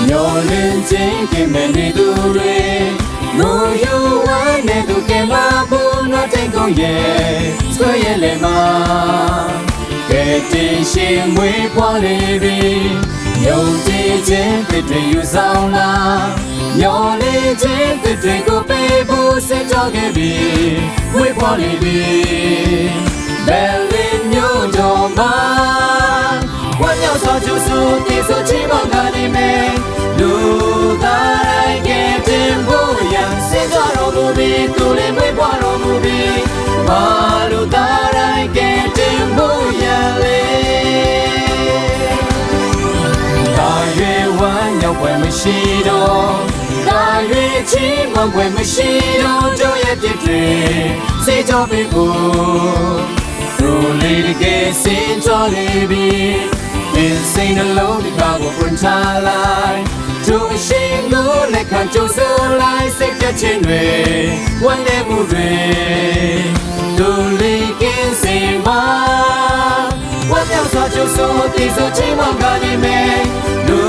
မျောလင်းခြင်းကင်မဲ့နေသူတွေငိုယူဝမ်းနဲ့သူကင်လာဘူးတော့တိတ်ကိုရဲ့ဆွဲရလေမှာကဲတင်ရှင်မွေးပွားလေပြီယုံကြည်ခြင်းတွေယူဆောင်လာမျောလင်းခြင်းတွေကိုပေးဖို့စကြခဲ့ပြီမွေးပွားလေပြီဘယ်လင်းမျိုးတော်မှာဝမ်းမြောက်စွာကြိုးဆိုတည်ဆိုချီးမွမ်းကနေမယ်လူသားတိုင်းကတင်ဖို့ရန်စကြတော်မူပြီးသူလေးမွေးပွားတော်မူပြီးမာလူသားတိုင်းကတင်ဖို့ရန်လေကာရွေဝမ်းမြောက်ွယ်မရှိတော့ကာရွေချီးမွမ်းွယ်မရှိတော့တို့ရဲ့ပြည့်တွေစေကြောပေးဖို့တို့လေးတကယ်စင်ကြောလေးပြီးစိတ်နှလုံးဒီကားကိုပွင့်ချလိုက်သူအရှိန်ကိုလက်ခံကြိုးစိုးလိုက်စိတ်ပြတ်ခြင်းတွေဝမ်းနည်းမှုတွေသူလေးကင်းစင်ပါဝမ်းမြောက်စွာကြိုးစိုးတည်ဆိုချီးမွမ်းကနေမယ်လူ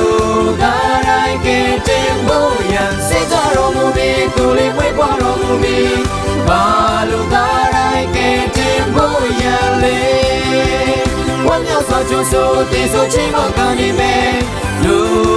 သားတိုင်းကင်းတင်ဖို့ရန်စေကြတော်မူပြီးသူလေးမွေးပွားတော်မူပြီးဘာလူသားတိုင်းကင်းတင်ဖို့ရန်လေဝမ်းမြောက်စွာကြိုးစိုးတည်ဆိုချီးမွမ်းကနေမယ်လူ